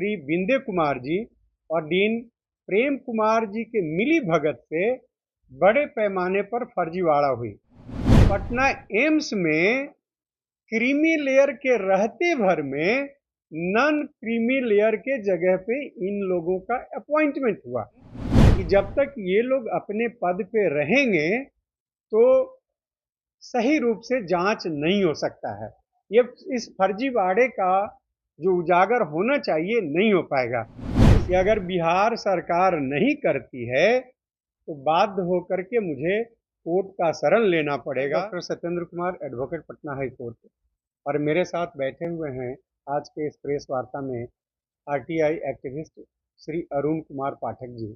श्री विंदे कुमार जी और डीन प्रेम कुमार जी के मिली भगत से बड़े पैमाने पर फर्जीवाड़ा हुई। पटना एम्स में क्रीमी लेयर के रहते भर में नॉन क्रीमी लेयर के जगह पे इन लोगों का अपॉइंटमेंट हुआ कि जब तक ये लोग अपने पद पे रहेंगे तो सही रूप से जांच नहीं हो सकता है। ये इस फर्जीवाड़े का जो उजागर होना चाहिए नहीं हो पाएगा। कि अगर बिहार सरकार नहीं करती है तो बाध्य होकर के मुझे कोर्ट का शरण लेना पड़ेगा। Doctor Satyendra Kumar, advocate, Patna high court, और मेरे साथ बैठे हुए हैं आज के इस प्रेस वार्ता में आरटीआई एक्टिविस्ट श्री अरुण कुमार पाठक जी।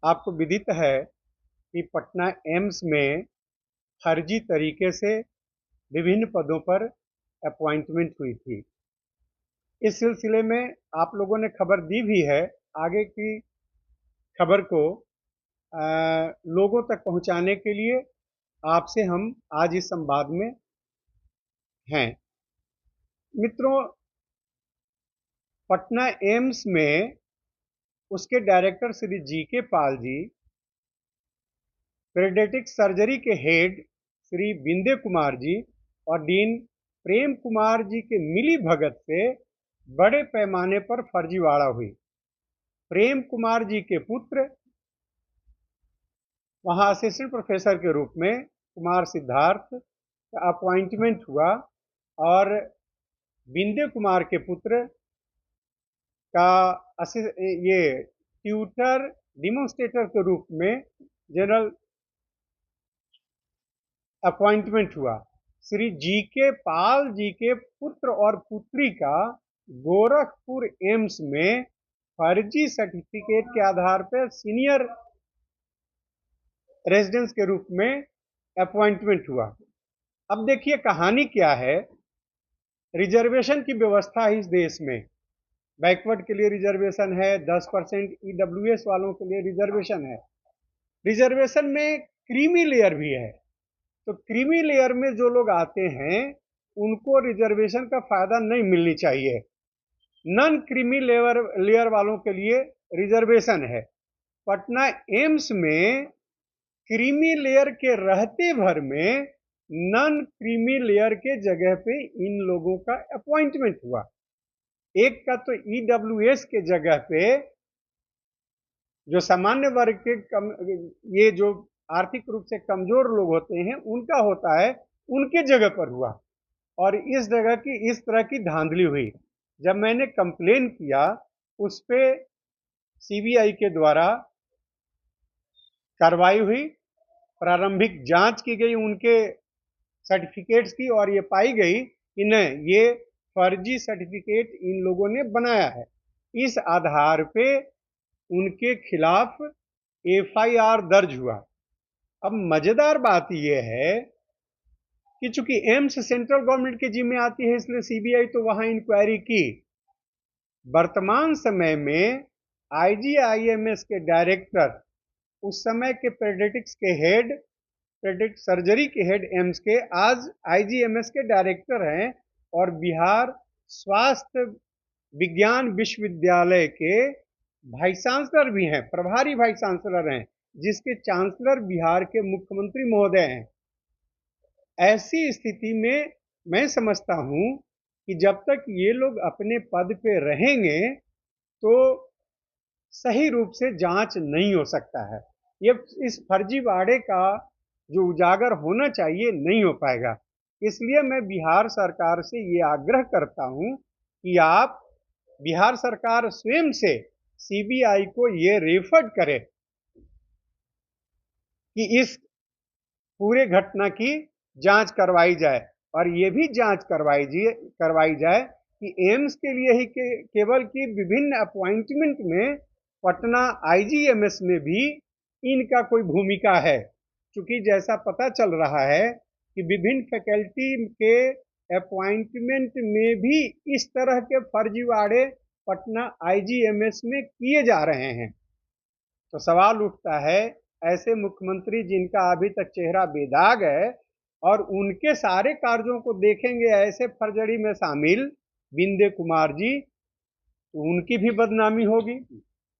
आपको विदित है कि पटना एम्स में फर्जी तरीके से विभिन्न पदों पर अपॉइंटमेंट हुई थी। इस सिलसिले में आप लोगों ने खबर दी भी है। आगे की खबर को लोगों तक पहुंचाने के लिए आपसे हम आज इस संवाद में हैं। मित्रों, पटना एम्स में उसके director Shri GK. Pal ji, paediatric surgery के हेड श्री विंदे कुमार जी और डीन प्रेम कुमार जी के मिली भगत से बड़े पैमाने पर फर्जीवाड़ा हुई। प्रेम कुमार जी के पुत्र वहां असिस्टेंट प्रोफेसर के रूप में कुमार सिद्धार्थ का अपॉइंटमेंट हुआ और विंदे कुमार के पुत्र का ये ट्यूटर डिमोन्स्ट्रेटर के रूप में जनरल अपॉइंटमेंट हुआ। श्री जी.के. पाल जी के पुत्र और पुत्री का गोरखपुर एम्स में फर्जी सर्टिफिकेट के आधार पर सीनियर रेजिडेंस के रूप में अपॉइंटमेंट हुआ। अब देखिए कहानी क्या है। रिजर्वेशन की व्यवस्था है इस देश में। बैकवर्ड के लिए रिजर्वेशन है, 10% ईडब्ल्यूएस वालों के लिए रिजर्वेशन है। रिजर्वेशन में क्रीमी लेयर भी है। तो क्रीमी लेयर में जो लोग आते हैं उनको रिजर्वेशन का फायदा नहीं मिलनी चाहिए। नॉन क्रीमी लेयर वालों के लिए रिजर्वेशन है। पटना एम्स में क्रीमी लेयर के रहते भर में नॉन क्रीमी लेयर के जगह पे इन लोगों का अपॉइंटमेंट हुआ। एक का तो ईडब्ल्यूएस के जगह पे जो सामान्य वर्ग के ये जो आर्थिक रूप से कमजोर लोग होते हैं उनका होता है, उनके जगह पर हुआ। और इस जगह की इस तरह की धांधली हुई। जब मैंने कंप्लेन किया उस पे सीबीआई के द्वारा कार्रवाई हुई, प्रारंभिक जांच की गई उनके सर्टिफिकेट्स की और ये पाई गई कि नहीं, ये फर्जी सर्टिफिकेट इन लोगों ने बनाया है। इस आधार पे उनके खिलाफ एफआईआर दर्ज हुआ। अब मजेदार बात यह है कि चूंकि एम्स सेंट्रल गवर्नमेंट के जिम्मे आती है इसलिए सीबीआई तो वहां इंक्वायरी की। वर्तमान समय में आईजीआईएमएस के डायरेक्टर, उस समय के पेडियाट्रिक्स के हेड, पेडियाट्रिक सर्जरी के हेड एम्स के, आज आईजीएमएस के डायरेक्टर हैं और बिहार स्वास्थ्य विज्ञान विश्वविद्यालय के वाइस चांसलर भी हैं, प्रभारी वाइस चांसलर हैं, जिसके चांसलर बिहार के मुख्यमंत्री महोदय हैं। ऐसी स्थिति में मैं समझता हूं कि जब तक ये लोग अपने पद पे रहेंगे तो सही रूप से जांच नहीं हो सकता है। ये इस फर्जीवाड़े का जो उजागर होना चाहिए नहीं हो पाएगा। इसलिए मैं बिहार सरकार से ये आग्रह करता हूं कि आप बिहार सरकार स्वयं से सीबीआई को ये रेफर करे कि इस पूरे घटना की जांच करवाई जाए और ये भी जांच करवाई जाए कि एम्स के लिए ही केवल की विभिन्न अपॉइंटमेंट में पटना आईजीएमएस में भी इनका कोई भूमिका है। क्योंकि जैसा पता चल रहा है कि विभिन्न फैकल्टी के अपॉइंटमेंट में भी इस तरह के फर्जीवाड़े पटना आईजीएमएस में किए जा रहे हैं। तो सवाल उठता है, ऐसे मुख्यमंत्री जिनका अभी तक चेहरा बेदाग है और उनके सारे कार्यों को देखेंगे ऐसे फर्जरी में शामिल विंदे कुमार जी, तो उनकी भी बदनामी होगी।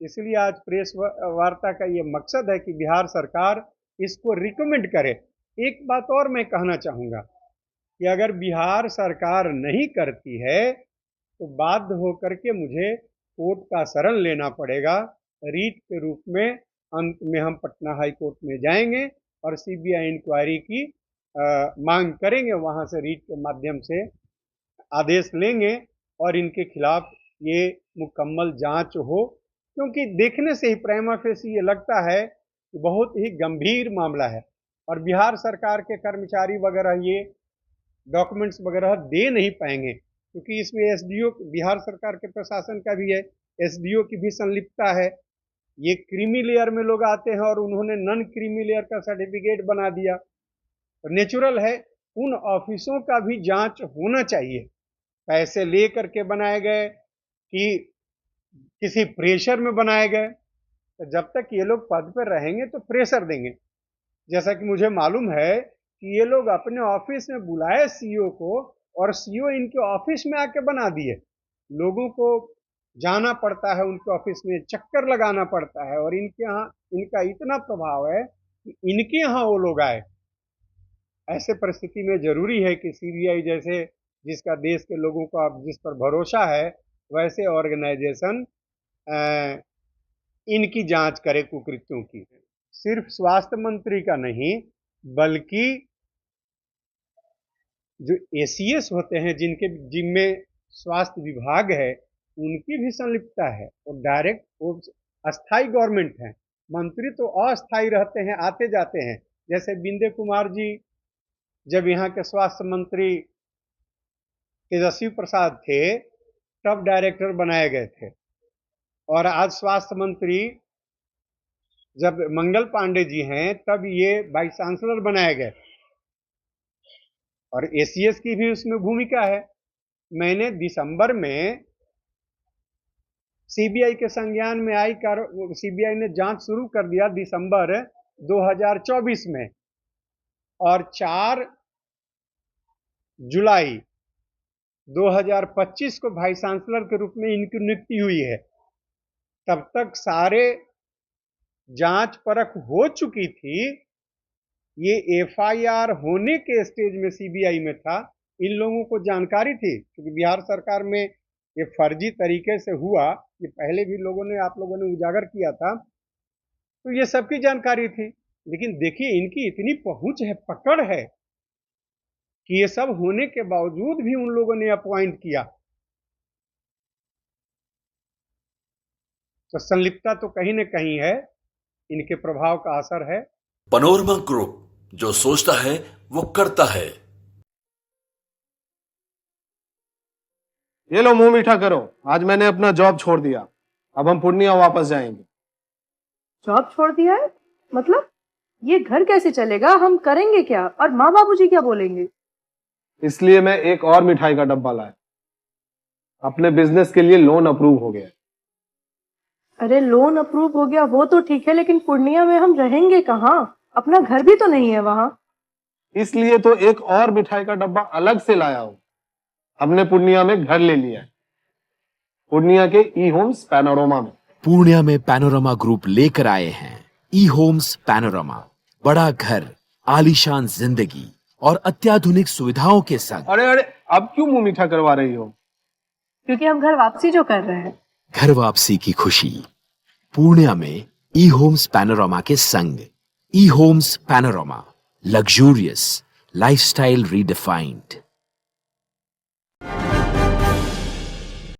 इसलिए आज प्रेस वार्ता का ये मकसद है कि बिहार सरकार इसको रिकमेंड करे। एक बात और मैं कहना चाहूँगा कि अगर बिहार सरकार नहीं करती है तो बाध्य होकर के मुझे कोर्ट का शरण लेना पड़ेगा। रीट के रूप में अंत में हम पटना हाई कोर्ट में जाएंगे और सीबीआई इंक्वायरी की मांग करेंगे। वहां से रीट के माध्यम से आदेश लेंगे और इनके खिलाफ ये मुकम्मल जांच हो, क्योंकि देखने से ही प्राइमा फेसी ये लगता है कि बहुत ही गंभीर मामला है और बिहार सरकार के कर्मचारी वगैरह ये डॉक्यूमेंट्स वगैरह दे नहीं पाएंगे, क्योंकि इसमें एसडीओ बिहार सरकार के प्रशासन का भी है, एसडीओ की भी संलिप्तता है। ये क्रीमी लेयर में लोग आते हैं और उन्होंने नॉन क्रीमी लेयर का सर्टिफिकेट बना दिया। तो नेचुरल है उन ऑफिसों का भी जांच होना चाहिए, पैसे ले करके बनाए गए कि किसी प्रेशर में बनाए गए। तो जब तक ये लोग पद पर रहेंगे तो प्रेशर देंगे। जैसा कि मुझे मालूम है कि ये लोग अपने ऑफिस में बुलाए सीईओ को और सीईओ इनके ऑफिस में आके बना दिए। लोगों को जाना पड़ता है उनके ऑफिस में, चक्कर लगाना पड़ता है और इनके यहाँ इनका इतना प्रभाव है कि इनके यहाँ वो लोग आए। ऐसे परिस्थिति में जरूरी है कि सीबीआई जैसे जिसका देश के लोगों का जिस पर भरोसा है वैसे ऑर्गेनाइजेशन इनकी जांच करे कुकृत्यों की। सिर्फ स्वास्थ्य मंत्री का नहीं बल्कि जो एसीएस होते हैं जिनके जिम्मे स्वास्थ्य विभाग है उनकी भी संलिप्तता है। और डायरेक्ट वो अस्थाई गवर्नमेंट है, मंत्री तो अस्थाई रहते हैं, आते जाते हैं। जैसे बिंदे कुमार जी जब यहाँ के स्वास्थ्य मंत्री तेजस्वी प्रसाद थे तब डायरेक्टर बनाए गए थे, और आज स्वास्थ्य मंत्री जब मंगल पांडे जी हैं तब ये वाइस चांसलर बनाए गए, और एसीएस की भी उसमें भूमिका है। मैंने दिसंबर में सीबीआई के संज्ञान में आई सीबीआई ने जांच शुरू कर दिया दिसंबर 2024 में, और 4 जुलाई 2025 को वाइस चांसलर के रूप में इनकी नियुक्ति हुई है। तब तक सारे जांच परख हो चुकी थी। ये एफआईआर होने के स्टेज में सीबीआई में था। इन लोगों को जानकारी थी क्योंकि बिहार सरकार में ये फर्जी तरीके से हुआ, ये पहले भी आप लोगों ने उजागर किया था, तो ये सबकी जानकारी थी। लेकिन देखिए इनकी इतनी पहुंच है, पकड़ है कि ये सब होने के बावजूद भी उन लोगों ने अपॉइंट किया। तो संलिप्तता तो कहीं न कहीं है, इनके प्रभाव का असर है। पैनोरमा ग्रुप, जो सोचता है वो करता है। ये लो मुंह मीठा करो, आज मैंने अपना जॉब छोड़ दिया, अब हम पूर्णिया वापस जाएंगे। जॉब छोड़ दिया है? मतलब ये घर कैसे चलेगा? हम करेंगे क्या? और माँ बाबूजी क्या बोलेंगे? इसलिए मैं एक और मिठाई का डब्बा लाया। अपने बिजनेस के लिए लोन अप्रूव हो गया। अरे लोन अप्रूव हो गया वो तो ठीक है, लेकिन पूर्णिया में हम रहेंगे कहाँ? अपना घर भी तो नहीं है वहाँ। इसलिए तो एक और मिठाई का डब्बा अलग से लाया हूँ। हमने पूर्णिया में घर ले लिया है, पूर्णिया के ई होम्स पैनोरमा में। पूर्णिया में पैनोरमा ग्रुप लेकर आए हैं ई होम्स पैनोरमा। बड़ा घर, आलीशान जिंदगी और अत्याधुनिक सुविधाओं के संग। अरे अब क्यों मुंह मीठा करवा रही हो? क्योंकि हम घर वापसी जो कर रहे हैं। घर वापसी की खुशी पूर्णिया में ई होम्स पैनोरमा के संग। ई homes panorama, luxurious lifestyle redefined.